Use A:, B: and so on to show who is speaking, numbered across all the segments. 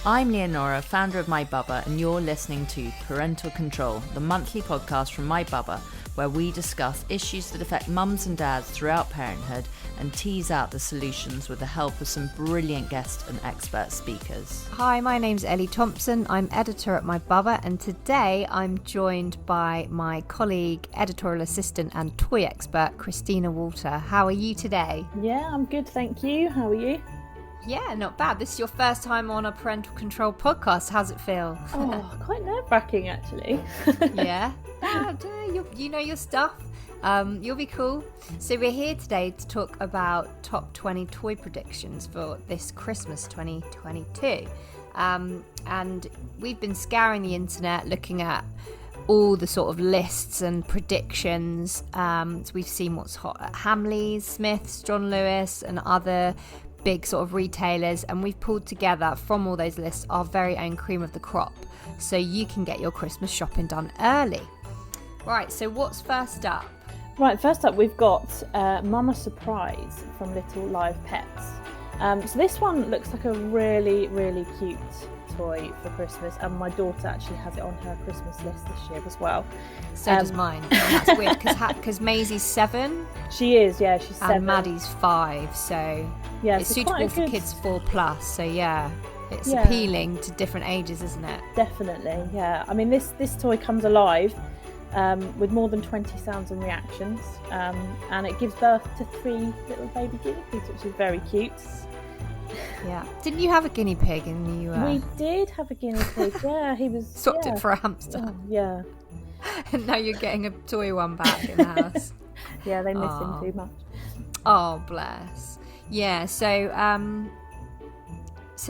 A: I'm Leonora, founder of My Bubba, and you're listening to Parental Control, the monthly podcast from My Bubba, where we discuss issues that affect mums and dads throughout parenthood and tease out the solutions with the help of some brilliant guest and expert speakers.
B: Hi, my name's Ellie Thompson. I'm editor at My Bubba, and today I'm joined by my colleague, editorial assistant and toy expert, Christina Walter. How are you today?
C: Yeah, I'm good, thank you. How are you?
B: Yeah, not bad. This is your first time on a parental control podcast. How's it feel?
C: Oh, quite nerve-wracking, actually.
B: Yeah? You know your stuff. You'll be cool. So we're here today to talk about top 20 toy predictions for this Christmas 2022. And we've been scouring the internet looking at all the sort of lists and predictions. So we've seen what's hot at Hamley's, Smyths, John Lewis and other big sort of retailers, and we've pulled together from all those lists our very own cream of the crop so you can get your Christmas shopping done early. Right, so what's first up?
C: Right, first up we've got Mama Surprise from Little Live Pets. So this one looks like a really, really cute toy for Christmas, and my daughter actually has it on her Christmas list this year as well.
B: So does mine. And that's weird because Maisie's 7.
C: She is, yeah, she's 7.
B: And Maddie's 5, so yeah, it's suitable for kids 4+. So yeah, it's appealing to different ages, isn't it?
C: Definitely, yeah. I mean, this toy comes alive with more than 20 sounds and reactions, and it gives birth to 3 little baby guinea pigs, which is very cute.
B: Yeah. Didn't you have a guinea pig and you
C: We did have a guinea pig, yeah. He was
B: swapped it for a hamster.
C: Oh, yeah.
B: And now you're getting a toy one back in the house.
C: Yeah, they miss him too much.
B: Oh, bless. Yeah, so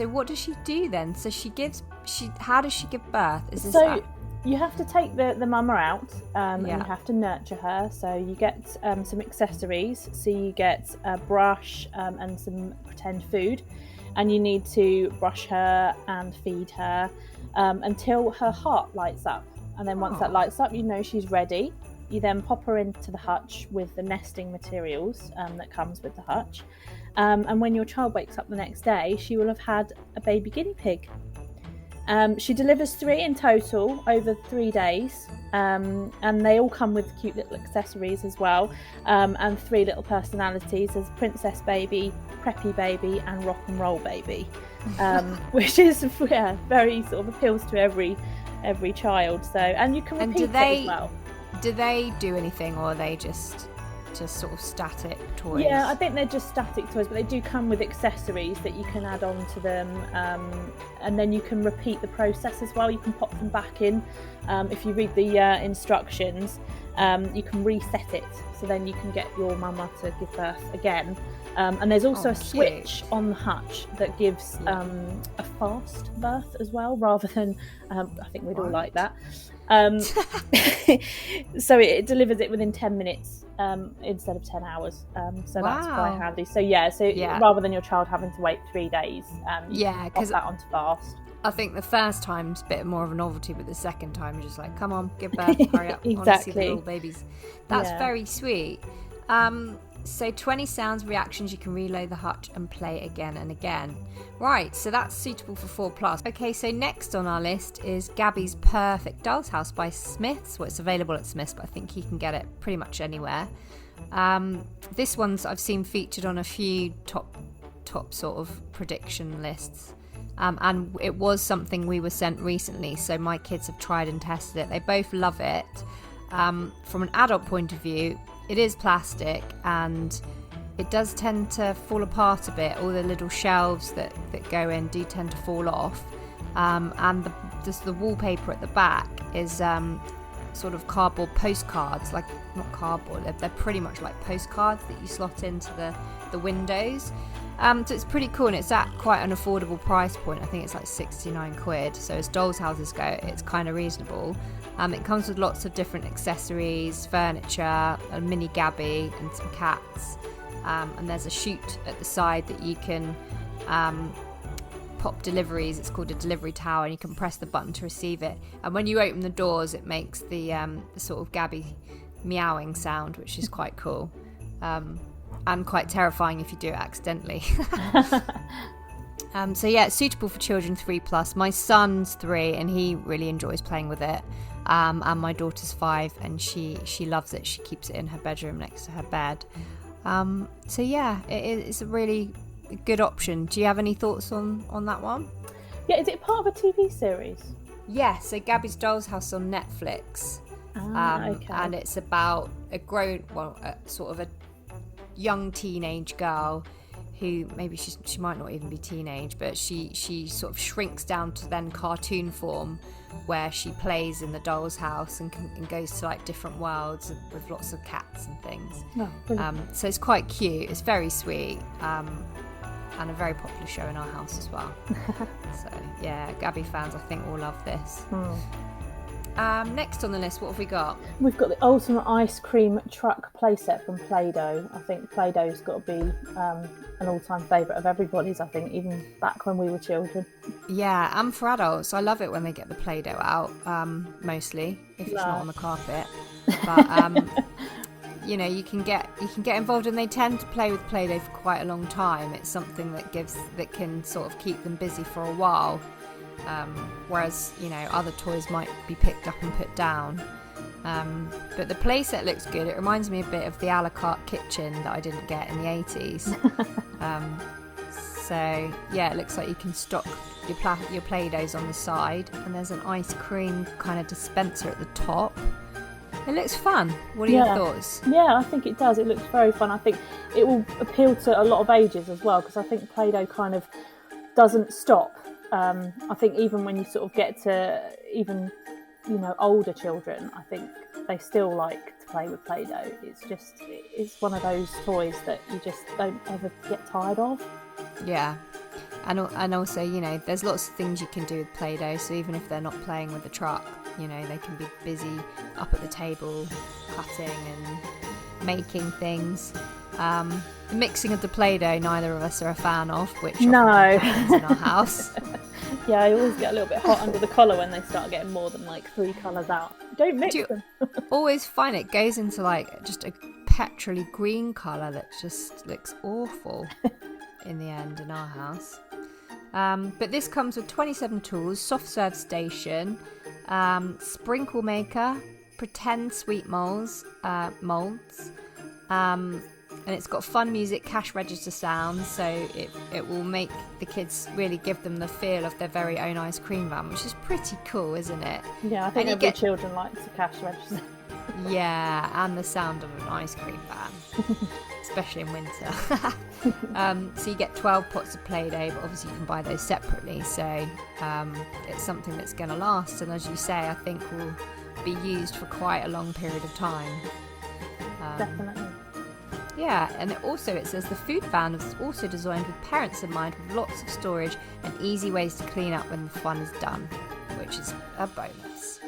B: what does she do then? So how does she give birth?
C: You have to take the mama out, and you have to nurture her. So you get some accessories. So you get a brush and some pretend food, and you need to brush her and feed her until her heart lights up. And then once that lights up, you know she's ready. You then pop her into the hutch with the nesting materials that comes with the hutch. And when your child wakes up the next day, she will have had a baby guinea pig. She delivers 3 in total over 3 days, and they all come with cute little accessories as well, and 3 little personalities as Princess Baby, Preppy Baby and Rock and Roll Baby, which is very sort of appeals to every child. So, and you can repeat it as well.
B: Do they do anything, or are they just sort of static toys?
C: Yeah, I think they're just static toys, but they do come with accessories that you can add on to them, and then you can repeat the process as well. You can pop them back in. If you read the instructions, you can reset it, so then you can get your mama to give birth again. And there's also a switch on the hutch that gives a fast birth as well, rather than I think we'd all like that. So it delivers it within 10 minutes instead of 10 hours. So that's quite handy. So rather than your child having to wait 3 days, you can pop that onto fast.
B: I think the first time's a bit more of a novelty, but the second time you're just like, come on, give birth, hurry up.
C: Exactly.
B: I want to see the little babies. That's very sweet. So 20 sounds, reactions, you can reload the hutch and play again and again. Right, so that's suitable for 4+. Okay, so next on our list is Gabbys' Perfect Doll's House by Smyths. Well, it's available at Smyths, but I think you can get it pretty much anywhere. This one's I've seen featured on a few top sort of prediction lists. And it was something we were sent recently, so my kids have tried and tested it. They both love it. From an adult point of view, it is plastic and it does tend to fall apart a bit. All the little shelves that go in do tend to fall off. And the wallpaper at the back is sort of cardboard postcards, like not cardboard, they're pretty much like postcards that you slot into the windows. So it's pretty cool, and it's at quite an affordable price point. I think it's like 69 quid. So as dolls' houses go, it's kind of reasonable. It comes with lots of different accessories, furniture, a mini Gabby and some cats. And there's a chute at the side that you can pop deliveries. It's called a delivery tower, and you can press the button to receive it. And when you open the doors, it makes the sort of Gabby meowing sound, which is quite cool. And quite terrifying if you do it accidentally. So yeah, it's suitable for children 3+. My son's 3 and he really enjoys playing with it. And my daughter's 5 and she loves it. She keeps it in her bedroom next to her bed. So yeah, it's a really good option. Do you have any thoughts on that one?
C: Yeah, is it part of a TV series?
B: Yeah, so Gabby's Doll's House on Netflix.
C: Okay.
B: And it's about sort of a young teenage girl who maybe she might not even be teenage, but she sort of shrinks down to then cartoon form, where she plays in the doll's house and goes to like different worlds with lots of cats and things. So it's quite cute. It's very sweet, and a very popular show in our house as well. So yeah, Gabby fans I think will love this. Next on the list, what have we got?
C: We've got the ultimate ice cream truck playset from Play-Doh. I think Play-Doh's got to be an all-time favourite of everybody's, I think, even back when we were children.
B: Yeah, and for adults, I love it when they get the Play-Doh out, mostly, if it's not on the carpet. But, you know, you can get involved, and they tend to play with Play-Doh for quite a long time. It's something that can sort of keep them busy for a while. Whereas, you know, other toys might be picked up and put down. But the playset looks good. It reminds me a bit of the a la carte kitchen that I didn't get in the 80s. So yeah, it looks like you can stock your Play-Dohs on the side, and there's an ice cream kind of dispenser at the top. It looks fun. What are your thoughts?
C: Yeah, I think it does. It looks very fun. I think it will appeal to a lot of ages as well, because I think Play-Doh kind of doesn't stop. I think even when you sort of get to even, you know, older children, I think they still like to play with Play-Doh. It's one of those toys that you just don't ever get tired of. Yeah.
B: And also, you know, there's lots of things you can do with Play-Doh, so even if they're not playing with the truck, you know, they can be busy up at the table cutting and making things. The mixing of the Play-Doh, neither of us are a fan of, which often happens in our house.
C: Yeah, I always get a little bit hot under the collar when they start getting more than like 3 colours out. Don't mix them.
B: Always find it goes into like just a petrol-y green colour that just looks awful in the end in our house. But this comes with 27 tools, soft serve station, sprinkle maker, pretend sweet molds, and it's got fun music, cash register sounds, so it will make the kids really give them the feel of their very own ice cream van, which is pretty cool, isn't it?
C: Yeah, I think every children likes a cash register.
B: Yeah, and the sound of an ice cream van, especially in winter. So you get 12 pots of Play-Doh, but obviously you can buy those separately, so it's something that's going to last, and as you say, I think will be used for quite a long period of time.
C: Definitely.
B: Yeah, and it says the food van is also designed with parents in mind, with lots of storage and easy ways to clean up when the fun is done, which is a bonus.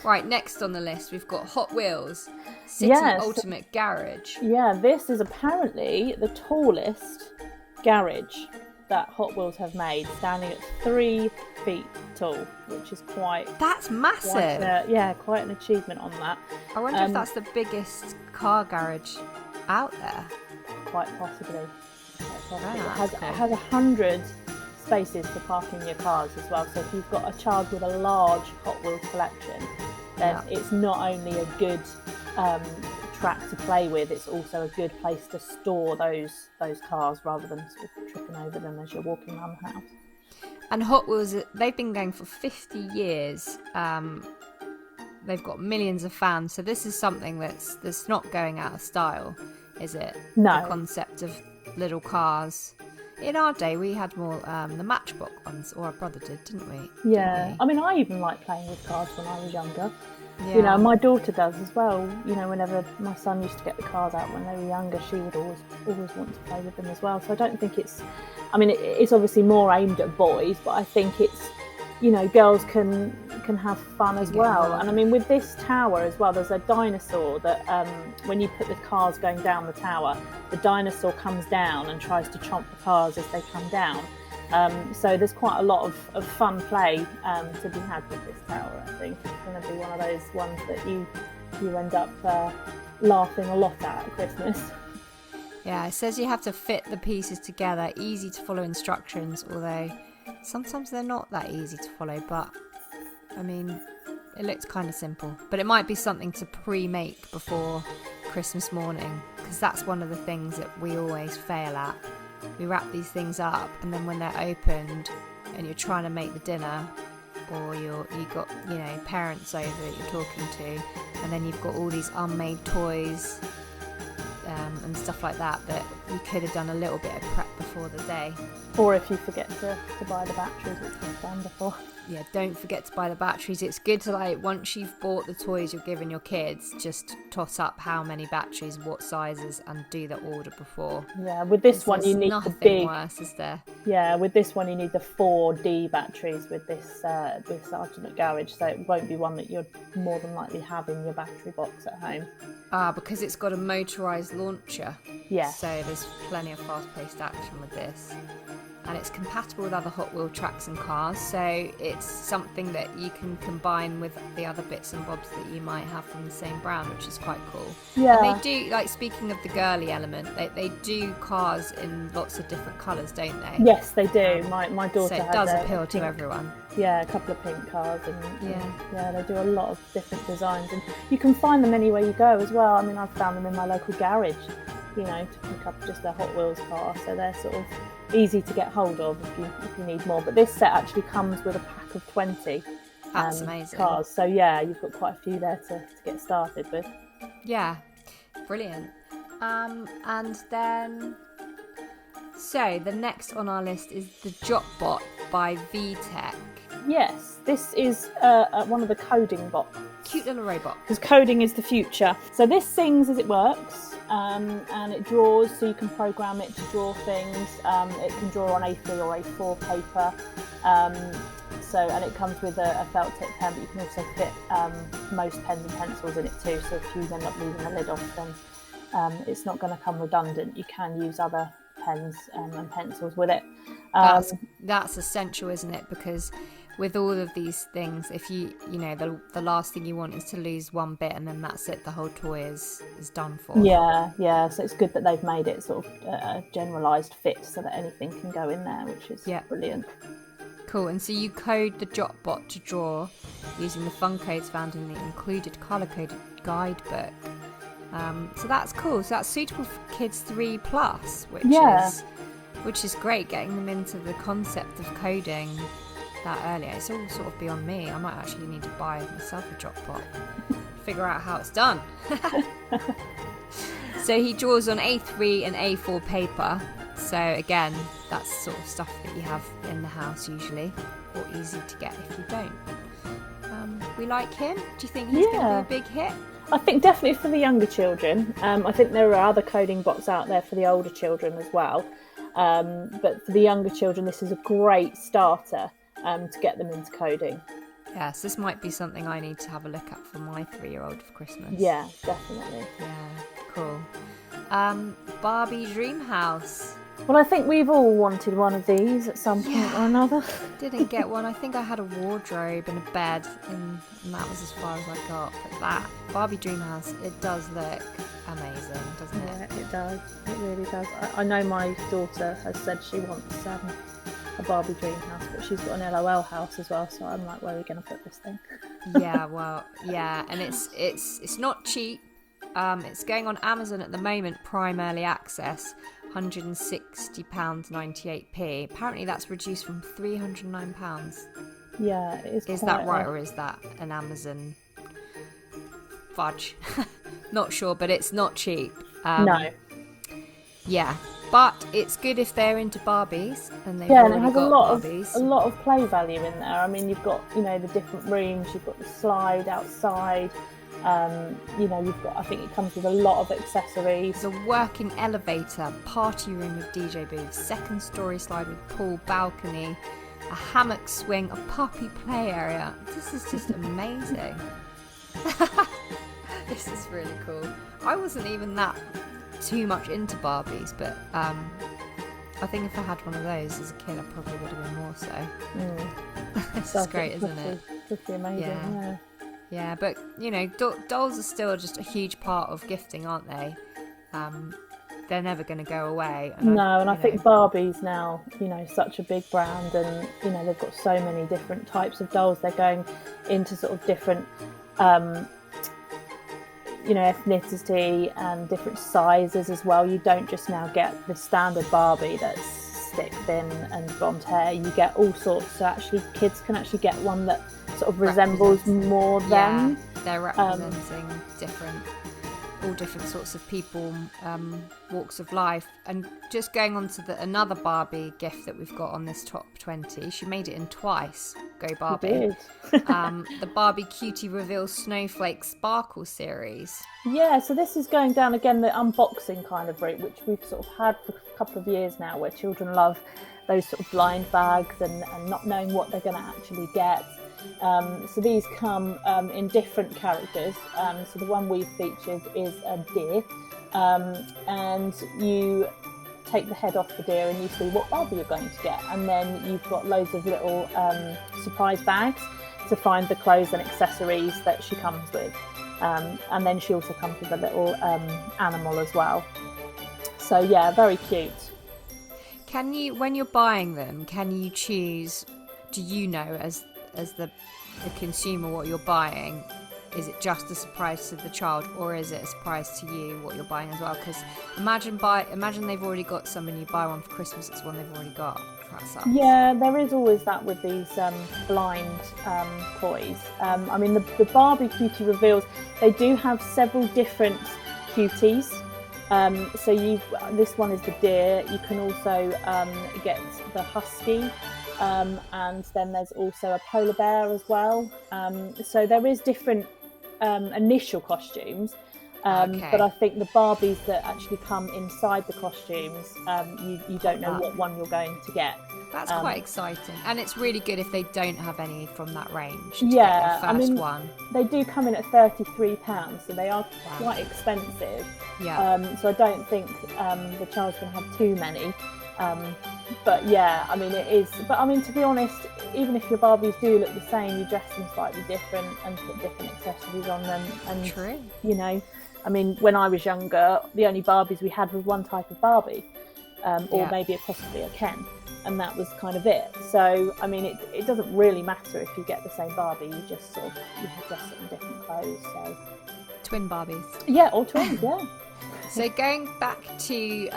B: Right, next on the list we've got Hot Wheels City Ultimate Garage.
C: Yeah, this is apparently the tallest garage that Hot Wheels have made, standing at 3 feet tall, which is
B: That's massive.
C: Quite an achievement on that.
B: I wonder if that's the biggest car garage out there.
C: Quite possibly. It has 100 spaces for parking your cars as well. So if you've got a child with a large Hot Wheels collection, then it's not only a good track to play with, it's also a good place to store those cars rather than sort of tripping over them as you're walking around the house.
B: And Hot Wheels, they've been going for 50 years. They've got millions of fans, so this is something that's not going out of style, is it?
C: No.
B: The concept of little cars. In our day, we had more the Matchbox ones, or our brother did, didn't we?
C: Yeah. I mean, I even liked playing with cars when I was younger. Yeah. You know, my daughter does as well. You know, whenever my son used to get the cars out when they were younger, she would always want to play with them as well. So I don't think it's obviously more aimed at boys, but I think it's, you know, girls can have fun as well. And I mean, with this tower as well, there's a dinosaur that when you put the cars going down the tower, the dinosaur comes down and tries to chomp the cars as they come down. So there's quite a lot of fun play to be had with this tower. I think it's going to be one of those ones that you end up laughing a lot at Christmas.
B: Yeah, it says you have to fit the pieces together, easy to follow instructions, although sometimes they're not that easy to follow, but I mean, it looks kind of simple. But it might be something to pre-make before Christmas morning, because that's one of the things that we always fail at. We wrap these things up, and then when they're opened and you're trying to make the dinner, or you've got, you know, parents over that you're talking to, and then you've got all these unmade toys and stuff like that you could have done a little bit of prep before the day.
C: Or if you forget to buy the batteries, which we've done before.
B: Yeah, don't forget to buy the batteries. It's good to, like, once you've bought the toys you're giving your kids, just tot up how many batteries, what sizes, and do the order before.
C: Yeah, with this one you need the big.
B: Nothing worse, is there?
C: Yeah, with this one you need the 4D batteries with this alternate garage, so it won't be one that you'd more than likely have in your battery box at home.
B: Because it's got a motorised launcher.
C: Yeah.
B: So there's plenty of fast-paced action with this. And it's compatible with other Hot Wheel tracks and cars, so it's something that you can combine with the other bits and bobs that you might have from the same brand, which is quite cool.
C: Yeah.
B: And they do, like, speaking of the girly element, they do cars in lots of different colours, don't they?
C: Yes, they do. My daughter
B: so it
C: has
B: does
C: a
B: appeal
C: pink,
B: to everyone.
C: Yeah, a couple of pink cars, and
B: yeah,
C: they do a lot of different designs, and you can find them anywhere you go as well. I mean, I've found them in my local garage, you know, to pick up just a Hot Wheels car, so they're sort of easy to get hold of if you need more. But this set actually comes with a pack of 20
B: That's amazing.
C: cars, so yeah, you've got quite a few there to get started with.
B: Yeah, brilliant. And then, so the next on our list is the DropBot by VTech.
C: Yes, this is one of the coding bots.
B: Cute little robot.
C: Because coding is the future. So this sings as it works, and it draws, so you can program it to draw things. It can draw on A3 or A4 paper. And it comes with a felt tip pen, but you can also fit most pens and pencils in it too. So if you end up leaving the lid off, then it's not going to come redundant. You can use other pens and pencils with it.
B: That's essential, isn't it? Because with all of these things, if you know, the last thing you want is to lose one bit and then that's it, the whole toy is done for.
C: Yeah, so it's good that they've made it sort of a generalised fit so that anything can go in there, which is brilliant.
B: Cool. And so you code the DropBot to draw using the fun codes found in the included colour-coded guidebook. So that's cool. So that's suitable for kids 3+, which is great, getting them into the concept of coding that earlier. It's all sort of beyond me. I might actually need to buy myself a DropBot, figure out how it's done. So he draws on A3 and A4 paper. So again, that's sort of stuff that you have in the house usually, or easy to get if you don't. We like him. Do you think he's going to be a big hit?
C: I think definitely for the younger children. I think there are other coding bots out there for the older children as well. But for the younger children, this is a great starter to get them into coding.
B: Yes, this might be something I need to have a look at for my 3-year-old for Christmas.
C: Yeah, definitely.
B: Yeah, cool. Barbie Dream House.
C: Well, I think we've all wanted one of these at some point or another.
B: Didn't get one. I think I had a wardrobe and a bed, and that was as far as I got. But that Barbie Dream House, it does look amazing, doesn't it?
C: Yeah, it does. It really does. I know my daughter has said she wants a Barbie Dream House, but she's got an LOL house as well. So I'm like, where are we going to put this thing? And it's not cheap. It's going on Amazon at the moment, Prime Early Access, £160.98p. Apparently that's reduced from £309. Yeah, it is.
B: Is that right, or is that an Amazon fudge? Not sure, but it's not cheap.
C: No.
B: Yeah, but it's good if they're into Barbies, and they've
C: and it
B: already
C: has
B: got Barbies.
C: a lot of play value in there. I mean, you've got, you know, the different rooms, you've got the slide outside. You've got, I think it comes with a lot of accessories.
B: The working elevator, party room with DJ booth, second story slide with pool, balcony, a hammock swing, a puppy play area. This is just amazing. This is really cool. I wasn't even that too much into Barbies, but I think if I had one of those as a kid, I probably would have been more so. This is great, isn't it?
C: Pretty amazing,
B: Yeah, but, you know, dolls are still just a huge part of gifting, aren't they? they're never going to go away.
C: And I think Barbie's now, such a big brand, and they've got so many different types of dolls. They're going into sort of different ethnicity and different sizes as well. You don't just now get the standard Barbie that's stick thin and blonde hair. You get all sorts, so actually kids can actually get one that sort of resembles more them.
B: They're representing all different sorts of people, walks of life. And just going on to another Barbie gift that we've got on this top 20, she made it in twice. Go Barbie. The Barbie Cutie Reveal Snowflake Sparkle series.
C: Yeah, so this is going down again the unboxing kind of route, which we've sort of had for a couple of years now, where children love those sort of blind bags and not knowing what they're going to actually get. So these come in different characters. So the one we've featured is a deer, and you take the head off the deer and you see what Barbie you're going to get, and then you've got loads of little surprise bags to find the clothes and accessories that she comes with, and then she also comes with a little animal as well. So yeah, very cute.
B: Can you, when you're buying them, can you choose, do you know as the consumer what you're buying? Is it just a surprise to the child, or is it a surprise to you what you're buying as well? Because imagine they've already got some and you buy one for Christmas, it's one they've already got.
C: Yeah, there is always that with these blind toys. I mean, the Barbie Cutie Reveals, they do have several different cuties. So this one is the deer. You can also get the husky. And then there's also a polar bear as well. So there is different initial costumes, but I think the Barbies that actually come inside the costumes, you don't know what one you're going to get.
B: That's quite exciting, and it's really good if they don't have any from that range.
C: One. They do come in at £33, so they are quite expensive.
B: Yeah.
C: So I don't think the child's going to have too many. But yeah, I mean it is. But I mean, to be honest, even if your Barbies do look the same, you dress them slightly different and put different accessories on them. And
B: True.
C: I mean, when I was younger, the only Barbies we had was one type of Barbie, or maybe possibly a Ken, and that was kind of it. So I mean, it doesn't really matter if you get the same Barbie. You just sort of dress it in different clothes. So
B: twin Barbies.
C: Yeah, or twins. Yeah.
B: So going back to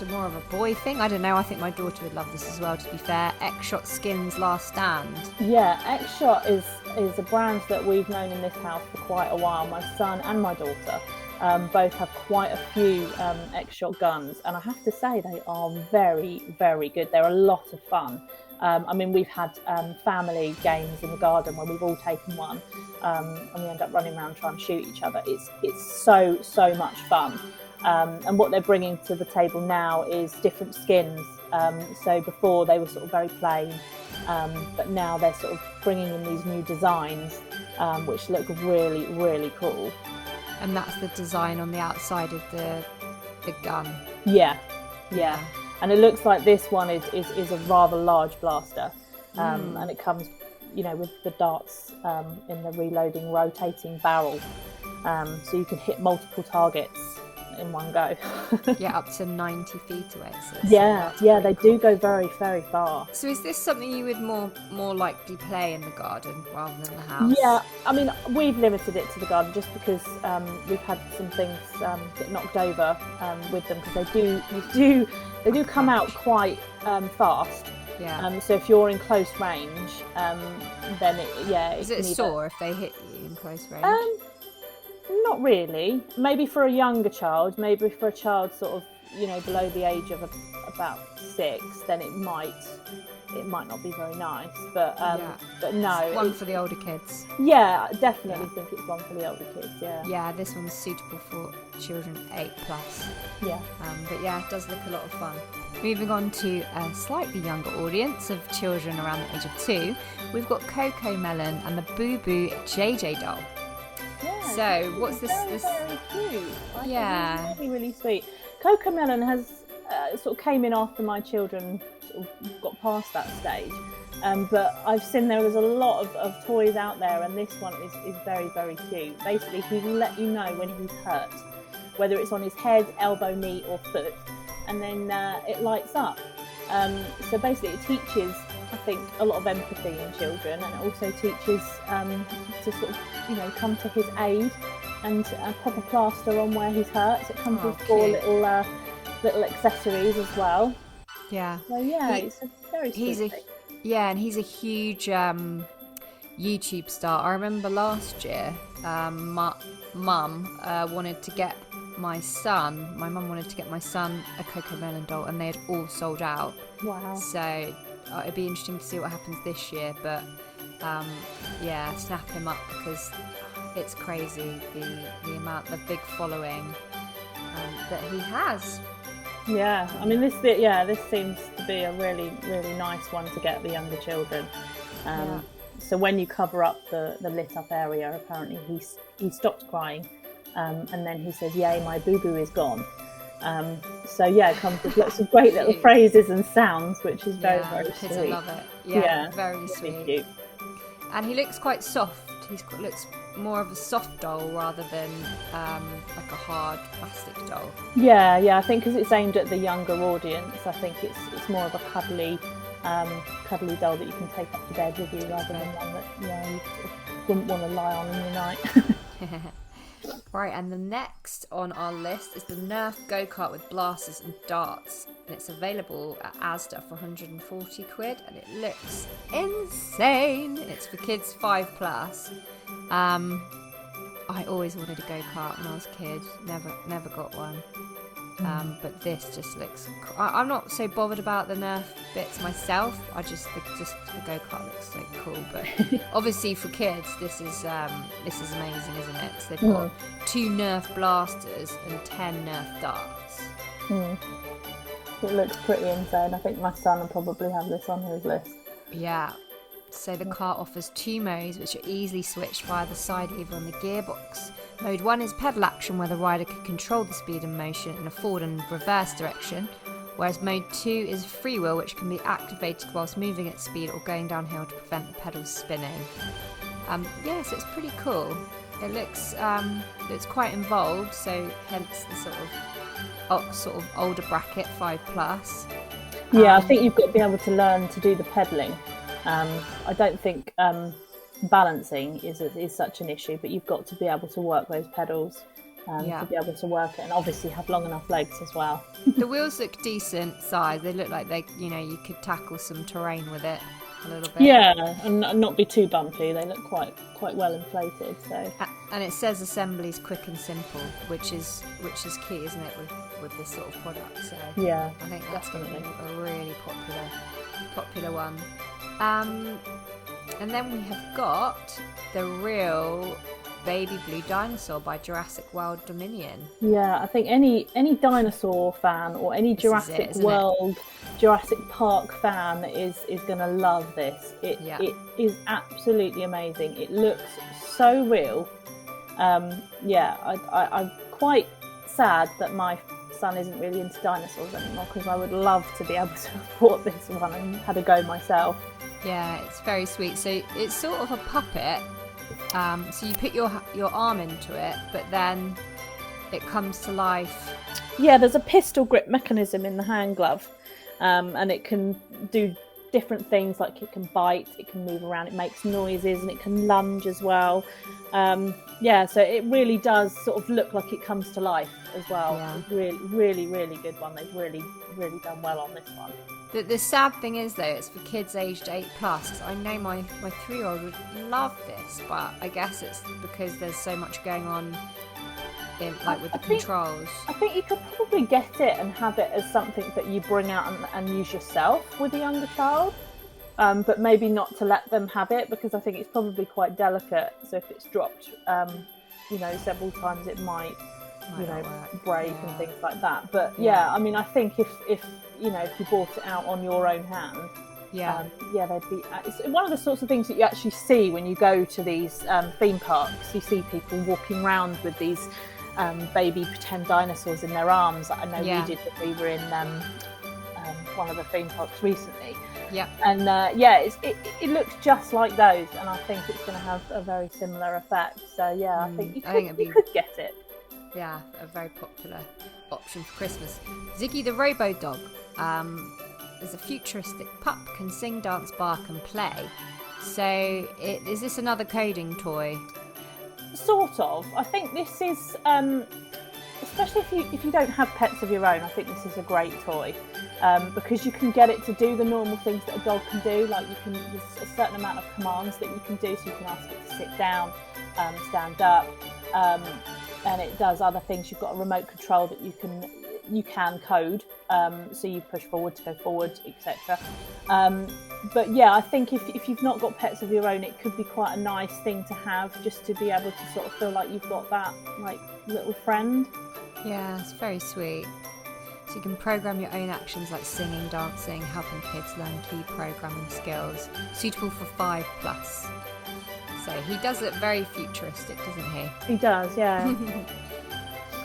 B: more of a boy thing, I don't know, I think my daughter would love this as well, to be fair. Xshot Skins Last Stand. Yeah, Xshot is a brand that we've known in this house for quite a while. My son and my daughter both have quite a few Xshot guns, and I have to say they are very, very good. They're a lot of fun. I mean, we've had family games in the garden where we've all taken one, and we end up running around trying to shoot each other. It's so much fun. And what they're bringing to the table now is different skins. So before they were sort of very plain, but now they're sort of bringing in these new designs, which look really, really cool. And that's the design on the outside of the gun. Yeah. And it looks like this one is a rather large blaster, and it comes, with the darts in the reloading, rotating barrel, so you can hit multiple targets in one go. Yeah, up to 90 feet away. So they do go very, very far. So is this something you would more likely play in the garden rather than the house? Yeah, I mean, we've limited it to the garden just because we've had some things get knocked over with them, because they do come out quite fast. Yeah. So if you're in close range, then is it sore if they hit you in close range? Not really. Maybe for a younger child, maybe for a child sort of, below the age of about 6, then it might not be very nice. But no. It's one for the older kids. Yeah, I definitely think it's one for the older kids, yeah. Yeah, this one's suitable for children 8+. Yeah. But yeah, it does look a lot of fun. Moving on to a slightly younger audience of children around the age of 2, we've got Coco Melon and the Boo Boo JJ doll. Yeah, so what's this? Very cute. Really, really sweet. Coco Melon has sort of came in after my children sort of got past that stage, but I've seen there was a lot of toys out there, and this one is very, very cute. Basically, he will let you know when he's hurt.
C: whether it's on his head, elbow, knee or foot, and then it lights up. So basically it teaches, I think, a lot of empathy in children, and it also teaches to sort of, you know, come to his aid and pop a plaster on where he's hurt. So it comes with 4 little accessories as well.
B: Yeah.
C: So yeah, it's a very sweet thing.
B: Yeah, and he's a huge YouTube star. I remember last year, my mum wanted to get my son a Coco Melon doll, and they had all sold out.
C: Wow.
B: So it'd be interesting to see what happens this year, but snap him up, because it's crazy the big following that he has.
C: Yeah, I mean this seems to be a really, really nice one to get the younger children. So when you cover up the lit up area, apparently he stops crying, and then he says, "Yay, my boo boo is gone." So yeah, it comes with lots of great little phrases and sounds, which is very, very sweet.
B: Kids love it. Yeah, very sweet.
C: Really cute.
B: And he looks quite soft. Looks more of a soft doll rather than like a hard plastic doll. Yeah,
C: I think because it's aimed at the younger audience, I think it's more of a cuddly doll that you can take up to bed with you, rather than one that you sort of wouldn't want to lie on in the night.
B: Right, and the next on our list is the Nerf GoKart with blasters and darts, and it's available at Asda for 140 quid, and it looks insane. It's for kids 5+. I always wanted a go-kart when I was a kid, never got one. But this just looks... I'm not so bothered about the Nerf bits myself. I just the go-kart looks so cool. But obviously for kids, this is amazing, isn't it? So they've got 2 Nerf blasters and 10 Nerf darts.
C: It looks pretty insane. I think my son will probably have this on his list.
B: Yeah. So the car offers 2 modes, which are easily switched via the side lever on the gearbox. Mode 1 is pedal action, where the rider can control the speed and motion in a forward and reverse direction, whereas Mode 2 is freewheel, which can be activated whilst moving at speed or going downhill to prevent the pedals spinning. So it's pretty cool. It looks quite involved, so hence the sort of older bracket 5+.
C: Yeah, I think you've got to be able to learn to do the pedalling. I don't think balancing is such an issue, but you've got to be able to work those pedals to be able to work it, and obviously have long enough legs as well.
B: The wheels look decent size. They look like you could tackle some terrain with it a little bit. Yeah,
C: and not be too bumpy. They look quite well inflated. So,
B: and it says assembly is quick and simple, which is key, isn't it, with this sort of product? So
C: yeah,
B: I think that's going to be a really popular one. And then we have got the real baby blue dinosaur by Jurassic World Dominion.
C: Yeah, I think any dinosaur fan or any Jurassic World, Jurassic Park fan is going to love this. It is absolutely amazing. It looks so real. I'm quite sad that my son isn't really into dinosaurs anymore, because I would love to be able to have bought this one and had a go myself.
B: Yeah, it's very sweet. So it's sort of a puppet. So you put your arm into it, but then it comes to life.
C: Yeah, there's a pistol grip mechanism in the hand glove, and it can do different things, like it can bite, it can move around, it makes noises, and it can lunge as well. So it really does sort of look like it comes to life as well.
B: Yeah.
C: It's really, really, really good one. They've really, really done well on this one.
B: The sad thing is, though, it's for kids aged 8+. Cause I know my 3-year-old would love this, but I guess it's because there's so much going on with the controls.
C: I think you could probably get it and have it as something that you bring out and use yourself with a younger child, but maybe not to let them have it, because I think it's probably quite delicate. So if it's dropped, several times, it might break and things like that. But I mean, I think if you bought it out on your own hand, they'd be. It's one of the sorts of things that you actually see when you go to these theme parks. You see people walking around with these baby pretend dinosaurs in their arms. I know we did when we were in one of the theme parks recently.
B: Yeah,
C: and it looks just like those, and I think it's going to have a very similar effect. So I think you could get it.
B: Yeah, a very popular option for Christmas. Ziggy the Robo Dog is a futuristic pup, can sing, dance, bark and play. So is this another coding toy?
C: Sort of. I think this is, especially if you don't have pets of your own, I think this is a great toy. Because you can get it to do the normal things that a dog can do, like there's a certain amount of commands that you can do, so you can ask it to sit down, stand up, and it does other things. You've got a remote control that you can code, so you push forward to go forward, etc. But yeah, I think if you've not got pets of your own, it could be quite a nice thing to have, just to be able to sort of feel like you've got that like little friend.
B: Yeah, it's very sweet. So you can program your own actions like singing, dancing, helping kids learn key programming skills. Suitable for 5+. So he does look very futuristic, doesn't he?
C: He does, yeah.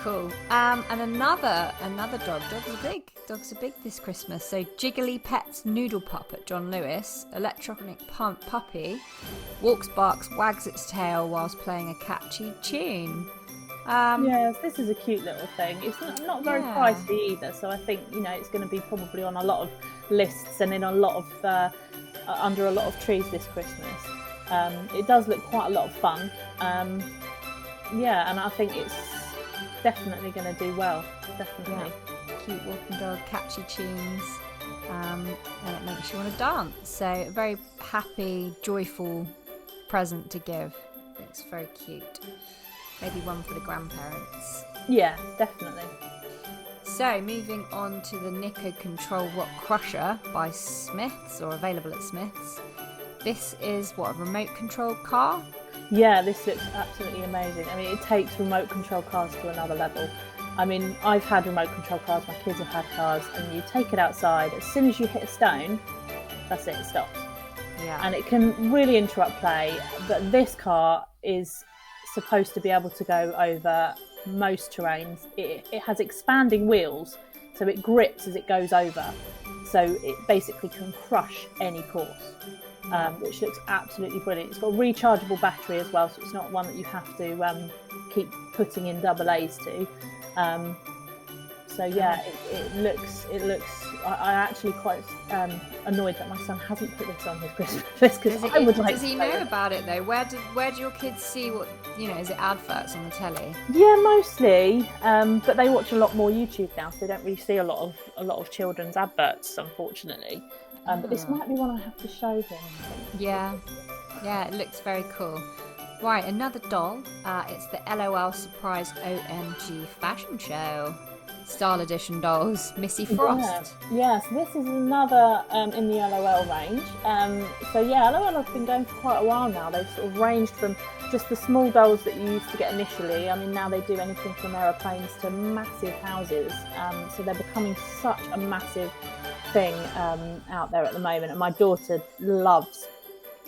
B: Cool. And another dog. Dogs are big this Christmas. So Jiggly Pet's Noodle Pup at John Lewis. Electronic puppy. Walks, barks, wags its tail whilst playing a catchy tune.
C: Yes, this is a cute little thing. It's not very pricey either, so I think it's going to be probably on a lot of lists and in a lot of under a lot of trees this Christmas. It does look quite a lot of fun. And I think it's definitely going to do well. Definitely.
B: Yeah. Cute walking dog, catchy tunes, and it makes you want to dance. So a very happy, joyful present to give. It's very cute. Maybe one for the grandparents.
C: Yeah, definitely.
B: So, moving on to the Nico Control Rock Crusher by Smyths, or available at Smyths. This is, a remote control car?
C: Yeah, this looks absolutely amazing. I mean, it takes remote control cars to another level. I mean, I've had remote control cars, my kids have had cars, and you take it outside, as soon as you hit a stone, that's it stops.
B: Yeah.
C: And it can really interrupt play, but this car is supposed to be able to go over most terrains. It has expanding wheels, so it grips as it goes over, so it basically can crush any course, which looks absolutely brilliant. It's got a rechargeable battery as well, so it's not one that you have to keep putting in double A's to. So yeah, it looks. I actually quite annoyed that my son hasn't put this on his Christmas list, because I would like.
B: Does he know about it though? Where do your kids see what Is it adverts on the telly?
C: Yeah, mostly. But they watch a lot more YouTube now, so they don't really see a lot of children's adverts, unfortunately. But this might be one I have to show him.
B: Yeah, it looks very cool. Right, another doll. It's the LOL Surprise OMG Fashion Show. Style Edition dolls, Missy Frost.
C: Yeah, so this is another in the LOL range. LOL have been going for quite a while now. They've sort of ranged from just the small dolls that you used to get initially. I mean, now they do anything from aeroplanes to massive houses. So they're becoming such a massive thing out there at the moment. And my daughter loves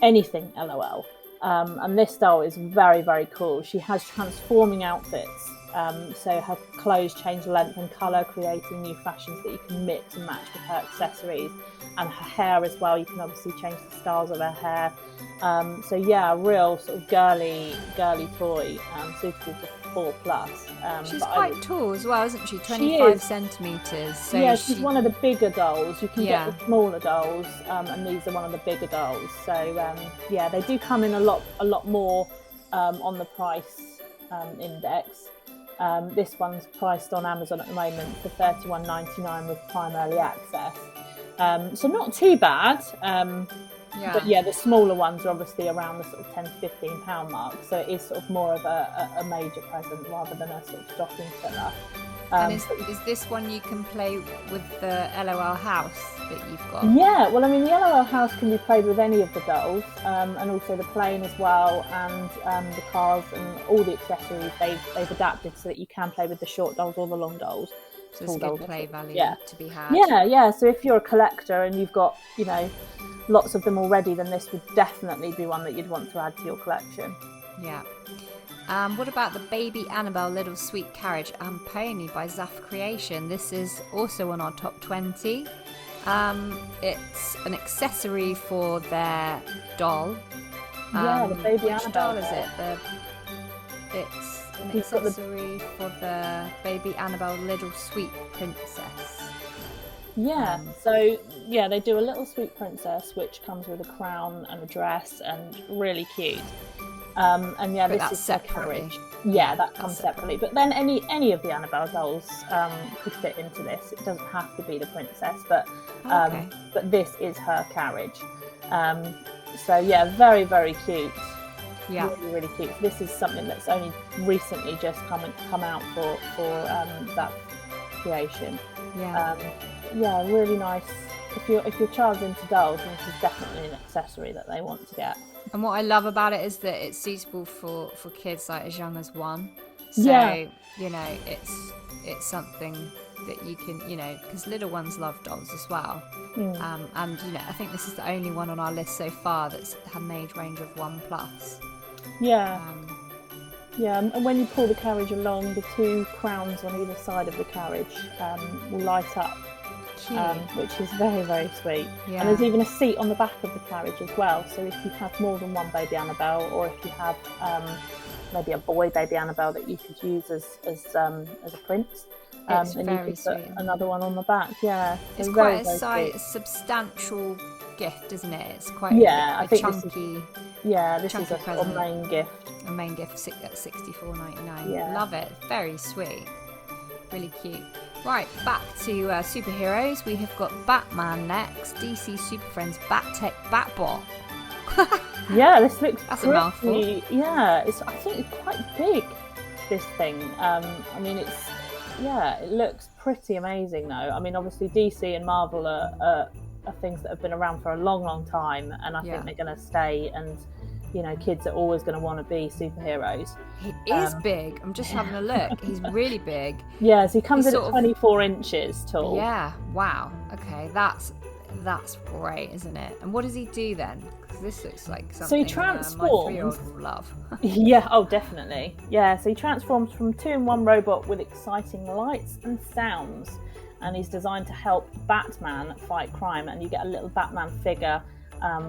C: anything LOL. And this doll is very, very cool. She has transforming outfits. So her clothes change length and colour, creating new fashions that you can mix and match with her accessories. And her hair as well, you can obviously change the styles of her hair. A real sort of girly toy, suitable for 4+.
B: She's quite tall as well, isn't she? 25 centimetres. So
C: yeah, she's one of the bigger dolls. You can get the smaller dolls, and these are one of the bigger dolls. So they do come in a lot more on the price index. This one's priced on Amazon at the moment for $31.99 with Prime Early Access. So not too bad. But yeah, the smaller ones are obviously around the sort of £10 to £15 mark. So it is sort of more of a major present rather than a sort of stocking filler.
B: And is this one you can play with the LOL house that you've got?
C: Yeah, well, I mean, the LOL house can be played with any of the dolls, and also the plane as well, and the cars and all the accessories. They've adapted so that you can play with the short dolls or the long dolls.
B: So it's good play value to be had.
C: Yeah. So if you're a collector and you've got, lots of them already, then this would definitely be one that you'd want to add to your collection.
B: Yeah. What about the Baby Annabelle Little Sweet Carriage and Pony by Zaf Creation? This is also on our top 20. It's an accessory for their doll.
C: The Baby
B: which
C: Annabelle.
B: doll is it? an accessory for the baby Annabelle Little Sweet Princess.
C: Yeah, so yeah, they do a little sweet princess which comes with a crown and a dress and really cute. And yeah,
B: but
C: this is
B: separately.
C: The Carriage. Yeah, that comes separately. But then any of the Annabelle dolls could fit into this. It doesn't have to be the princess, but this is her carriage. So yeah, very, very cute.
B: Yeah,
C: really, really cute. This is something that's only recently just come out for that creation.
B: Yeah.
C: Yeah, really nice. If your child's into dolls, then this is definitely an accessory that they want to get.
B: And what I love about it is that it's suitable for kids like as young as 1. So you know, it's something that you can, you know, because little ones love dolls as well. And you know, I think this is the only one on our list so far that's had an age range of 1+.
C: Yeah. Yeah, and when you pull the carriage along, the 2 crowns on either side of the carriage will light up, which is very, very sweet.
B: Yeah.
C: And there's even a seat on the back of the carriage as well. So if you have more than one baby Annabelle, or if you have maybe a boy baby Annabelle that you could use as a prince,
B: it's
C: and
B: very
C: you could put
B: sweet.
C: Another one on the back. Yeah,
B: it's
C: very,
B: quite
C: very
B: a substantial gift, isn't it? It's quite
C: I think
B: chunky.
C: This is a
B: present.
C: main gift.
B: A main gift at $64.99.
C: Yeah.
B: Love it. Very sweet. Really cute. Right, back to superheroes. We have got Batman next. DC Super Friends Bat-Tech Batbot.
C: Yeah, this looks
B: That's a mouthful.
C: Yeah, I think it's quite big, this thing. I mean, it looks pretty amazing though. I mean, obviously DC and Marvel are things that have been around for a long, long time, and I think they're going to stay, and you know, kids are always going to want to be superheroes.
B: He is big. I'm just having a look. He's really big.
C: Yeah, so he comes in at 24 inches tall.
B: Yeah, wow. Okay, that's great, isn't it? And what does he do then? Because this looks like something
C: so he transforms.
B: My 3-year-old will love.
C: Yeah, oh definitely. Yeah, so he transforms from 2-in-1 robot with exciting lights and sounds, and he's designed to help Batman fight crime, and you get a little Batman figure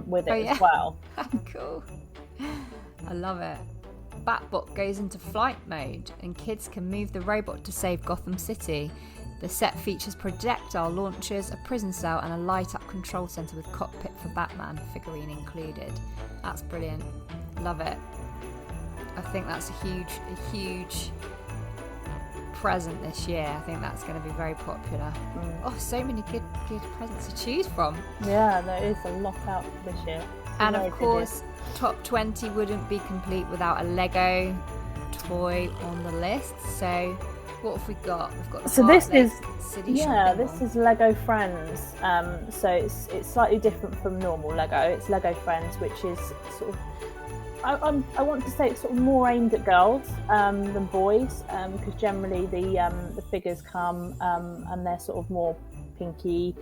C: with it as well.
B: Cool. I love it. Batbot goes into flight mode and kids can move the robot to save Gotham City. The set features projectile launchers, a prison cell and a light-up control centre with cockpit for Batman figurine included. That's brilliant. Love it. I think that's a huge present this year. I think that's going to be very popular. Oh, so many good presents to choose from.
C: Yeah, there is a lot out this year.
B: And of course, top 20 wouldn't be complete without a Lego toy on the list. So what have we got? We've got
C: this is Lego Friends. So it's slightly different from normal Lego. It's Lego Friends, which is sort of, I want to say it's sort of more aimed at girls than boys, because generally the figures come and they're sort of more pinky,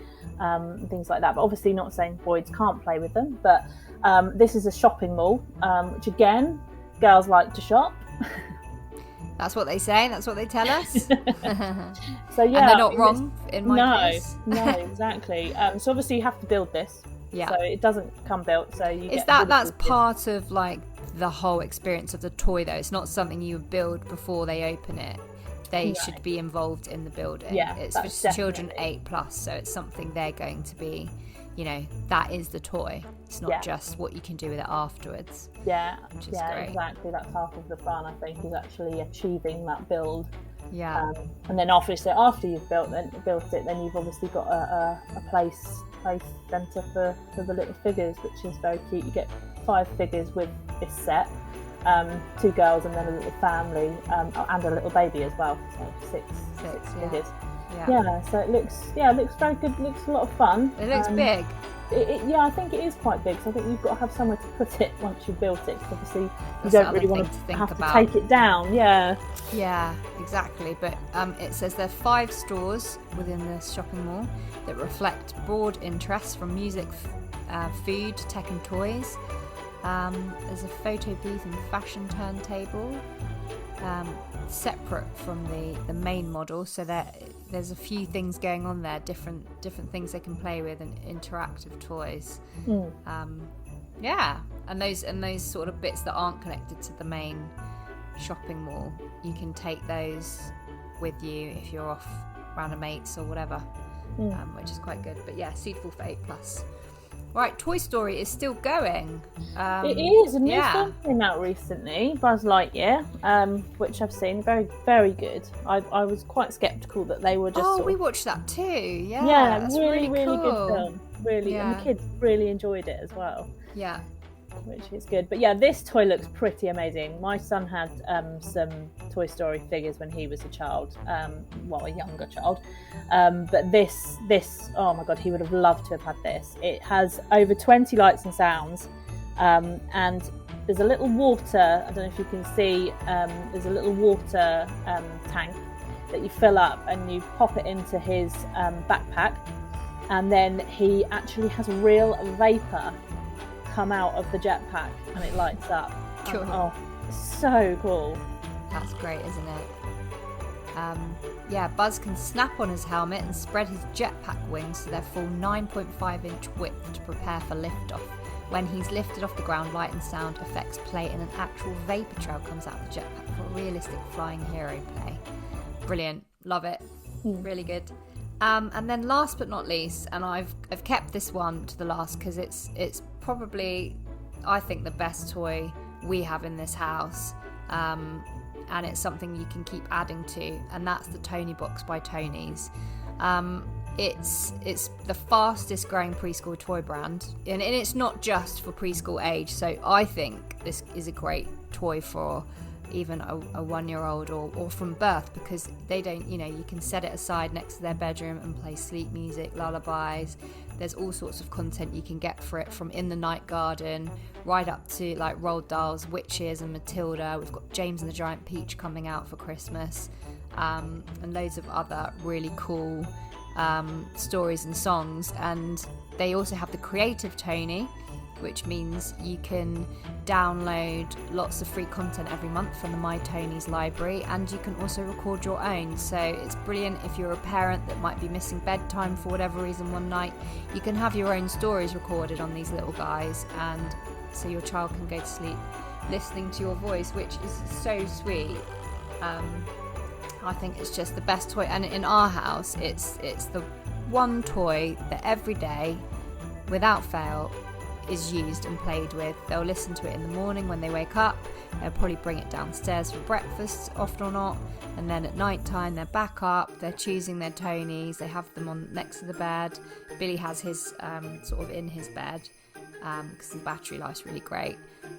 C: things like that. But obviously not saying boys can't play with them. But this is a shopping mall, which again, girls like to shop.
B: That's what they say. That's what they tell us.
C: So yeah,
B: and they're not wrong in my case.
C: No, exactly. So obviously you have to build this.
B: Yeah.
C: So it doesn't come built. So you
B: is
C: get
B: that's part of like the whole experience of the toy though. It's not something you build before they open it. They should be involved in the building.
C: Yeah,
B: it's for children 8+, so it's something they're going to be, you know, that is the toy. It's not just what you can do with it afterwards.
C: Yeah,
B: which is great.
C: Exactly. That's half of the fun, I think, is actually achieving that build.
B: Yeah.
C: And then after you've built it, then you've obviously got a place centre for the little figures, which is very cute. You get 5 figures with this set. 2 girls and then a little family, and a little baby as well. So six figures. Yeah. So it looks very good. It looks a lot of fun.
B: It looks big.
C: I think it is quite big. So I think you've got to have somewhere to put it once you've built it. Because obviously you don't really want to have to take it down. Yeah.
B: Yeah, exactly. But it says there are 5 stores within the shopping mall that reflect broad interests from music, food, tech, and toys. There's a photo booth and fashion turntable, separate from the main model, so there's a few things going on there, different things they can play with, and interactive toys. And those sort of bits that aren't connected to the main shopping mall. You can take those with you if you're off round a mates or whatever, which is quite good. But yeah, suitable for 8+. Right, Toy Story is still going.
C: It is. A new film came out recently, Buzz Lightyear, which I've seen. Very, very good. I was quite sceptical that they were just.
B: Oh, we watched that too. Yeah,
C: yeah,
B: that's
C: really, really
B: cool.
C: good film. Really, and the kids really enjoyed it as well.
B: Yeah.
C: Which is good. But yeah, this toy looks pretty amazing. My son had some Toy Story figures when he was a child, a younger child. But this, oh my God, he would have loved to have had this. It has over 20 lights and sounds, and there's a little water, I don't know if you can see, there's a little water tank that you fill up and you pop it into his backpack, and then he actually has real vapour come out of the jetpack and it lights up.
B: Cool.
C: Oh, so cool.
B: That's great, isn't it? Buzz can snap on his helmet and spread his jetpack wings to their full 9.5-inch width to prepare for liftoff. When he's lifted off the ground, light and sound effects play and an actual vapor trail comes out of the jetpack for a realistic flying hero play. Brilliant. Love it. Really good. And then last but not least, and I've kept this one to the last because it's probably, I think, the best toy we have in this house, and it's something you can keep adding to, and that's the Tony box by Tony's. It's the fastest growing preschool toy brand, and it's not just for preschool age, so I think this is a great toy for even a 1-year-old or from birth, because they don't, you can set it aside next to their bedroom and play sleep music, lullabies. There's all sorts of content you can get for it, from In the Night Garden right up to like Roald Dahl's Witches and Matilda. We've got James and the Giant Peach coming out for Christmas, and loads of other really cool stories and songs. And they also have the Creative Tony, which means you can download lots of free content every month from the My Tony's library, and you can also record your own. So it's brilliant if you're a parent that might be missing bedtime for whatever reason one night. You can have your own stories recorded on these little guys, and so your child can go to sleep listening to your voice, which is so sweet. I think it's just the best toy, and in our house it's the one toy that every day without fail is used and played with. They'll listen to it in the morning when they wake up. They'll probably bring it downstairs for breakfast, often or not, and then at night time they're back up, they're choosing their Tonys, they have them on next to the bed. Billy has his sort of in his bed because the battery life's really great,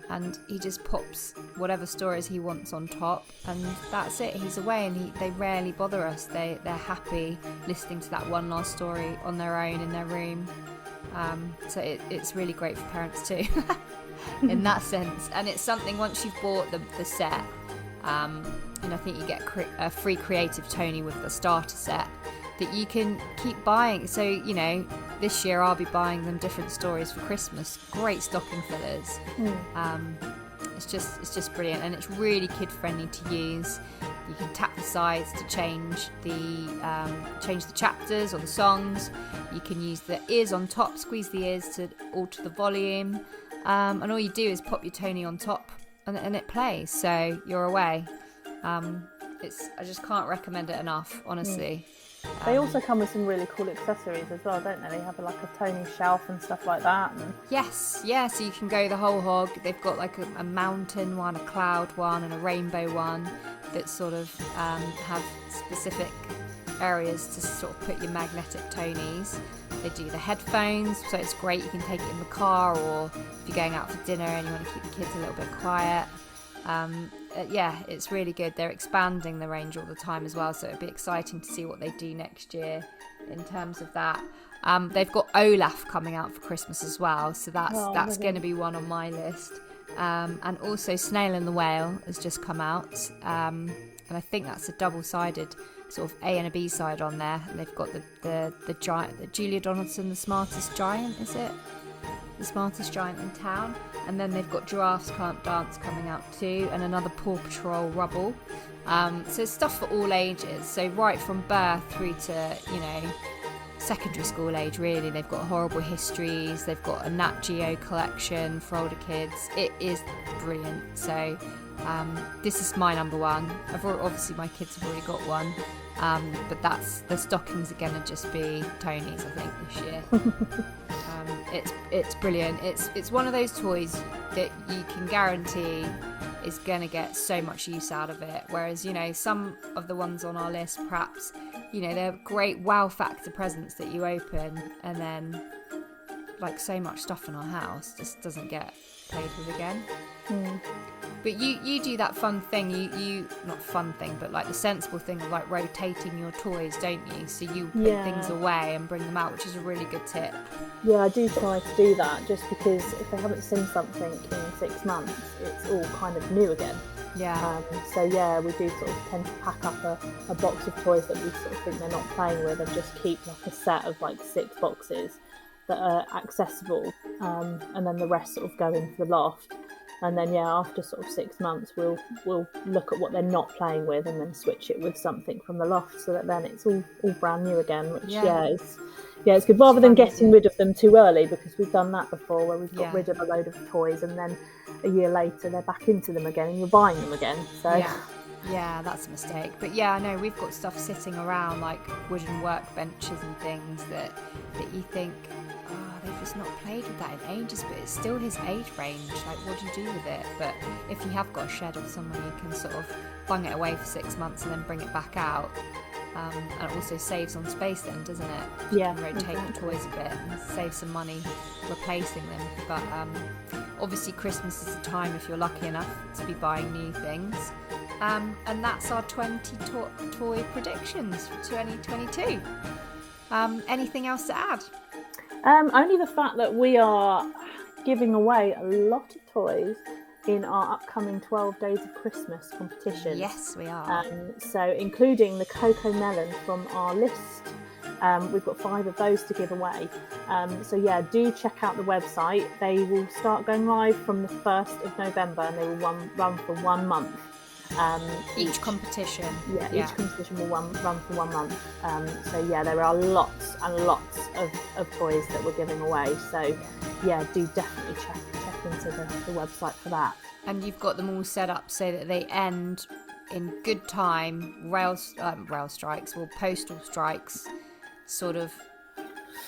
B: and he just pops whatever stories he wants on top, and that's it. He's away, and they rarely bother us. They're happy listening to that one last story on their own in their room. So it's really great for parents too in that sense. And it's something, once you've bought the set, and I think you get a free Creative Tony with the starter set, that you can keep buying. So this year I'll be buying them different stories for Christmas. Great stocking fillers. It's just brilliant, and it's really kid friendly to use. You can tap the sides to change the chapters or the songs. You can use the ears on top, squeeze the ears to alter the volume, and all you do is pop your Tony on top, and it plays. So you're away. I just can't recommend it enough, honestly.
C: They also come with some really cool accessories as well, don't they? They have like a Tony shelf and stuff like that.
B: Yes, yeah, so you can go the whole hog. They've got like a mountain one, a cloud one, and a rainbow one that sort of have specific areas to sort of put your magnetic Tonys. They do the headphones, so it's great. You can take it in the car, or if you're going out for dinner and you want to keep the kids a little bit quiet. It's really good. They're expanding the range all the time as well, so it'll be exciting to see what they do next year in terms of that. They've got Olaf coming out for Christmas as well, so that's going to be one on my list. And also Snail and the Whale has just come out, and I think that's a double-sided sort of A and a B side on there. And they've got the giant, the Julia Donaldson, the smartest giant, is it? The smartest giant in town. And then they've got Giraffes Can't Dance coming out too, and another Paw Patrol Rubble. So it's stuff for all ages. So right from birth through to secondary school age, really. They've got horrible histories, they've got a Nat Geo collection for older kids. It is brilliant. So this is my number one. Obviously my kids have already got one, but the stockings are gonna just be Tony's, I think, this year. It's brilliant. It's one of those toys that you can guarantee is gonna get so much use out of it, whereas, you know, some of the ones on our list, perhaps, you know, they're great wow factor presents that you open and then, like, so much stuff in our house just doesn't get played with again. But you do that fun thing, you not fun thing, but like the sensible thing of like rotating your toys, don't you? So you put things away and bring them out, which is a really good tip.
C: Yeah, I do try to do that, just because if they haven't seen something in 6 months, it's all kind of new again.
B: Yeah.
C: So yeah, we do sort of tend to pack up a box of toys that we sort of think they're not playing with, and just keep like a set of like 6 boxes that are accessible, and then the rest sort of go into the loft. And then after sort of 6 months, we'll look at what they're not playing with and then switch it with something from the loft, so that then it's all brand new again. Which it's good, rather than getting rid of them too early, because we've done that before, where we've got rid of a load of toys and then a year later they're back into them again and you're buying them again. So
B: yeah, that's a mistake. But yeah, I know we've got stuff sitting around, like wooden workbenches and things that you think, they've just not played with that in ages, but it's still his age range. Like, what do you do with it? But if you have got a shed or somewhere, you can sort of bung it away for 6 months and then bring it back out. And it also saves on space then, doesn't it?
C: Yeah,
B: you can rotate the toys a bit and save some money replacing them. But obviously Christmas is the time, if you're lucky enough, to be buying new things. And that's our 20 toy predictions for 2022. Anything else to add?
C: Only the fact that we are giving away a lot of toys in our upcoming 12 Days of Christmas competition.
B: Yes, we are.
C: So including the Coco Melon from our list. We've got 5 of those to give away. So yeah, do check out the website. They will start going live from the 1st of November, and they will run for 1 month.
B: Each competition.
C: Each competition will run for 1 month. So yeah, there are lots and lots of toys that we're giving away. So yeah, do definitely check into the website for that.
B: And you've got them all set up so that they end in good time. Rail strikes or postal strikes sort of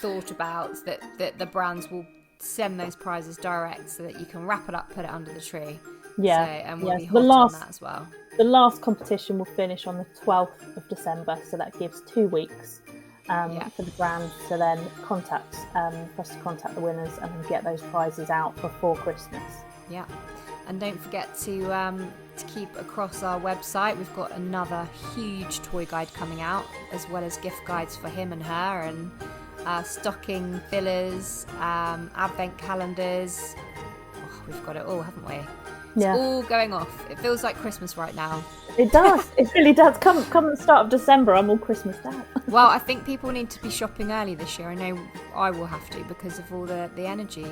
B: thought about that the brands will send those prizes direct, so that you can wrap it up, put it under the tree.
C: Yeah,
B: and we'll be hot on that as well.
C: The last competition will finish on the 12th of December, so that gives 2 weeks for the brand to then for us to contact the winners and then get those prizes out before Christmas. Yeah,
B: and don't forget to keep across our website. We've got another huge toy guide coming out, as well as gift guides for him and her, and stocking fillers, advent calendars. We've got it all, haven't we? It's all going off. It feels like Christmas right now.
C: It does. It really does. Come at the start of December, I'm all Christmased out.
B: Well, I think people need to be shopping early this year. I know I will have to, because of all the energy,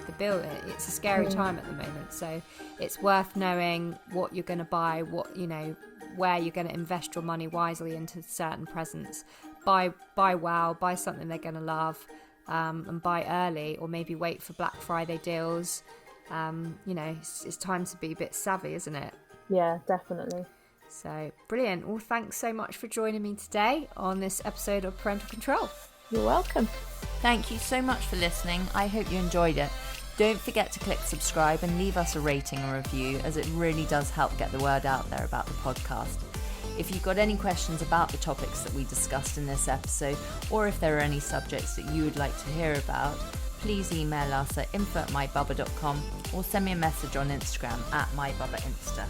B: the bill. It's a scary time at the moment. So it's worth knowing what you're going to buy, where you're going to invest your money wisely into certain presents. Buy wow, buy something they're going to love, and buy early, or maybe wait for Black Friday deals. It's time to be a bit savvy, isn't it?
C: Yeah, definitely.
B: So brilliant. Well, thanks so much for joining me today on this episode of Parental Control.
C: You're welcome.
A: Thank you so much for listening. I hope you enjoyed it. Don't forget to click subscribe and leave us a rating or review, as it really does help get the word out there about the podcast. If you've got any questions about the topics that we discussed in this episode, or if there are any subjects that you would like to hear about, please email us at info@mybubba.com or send me a message on Instagram @mybubbainsta.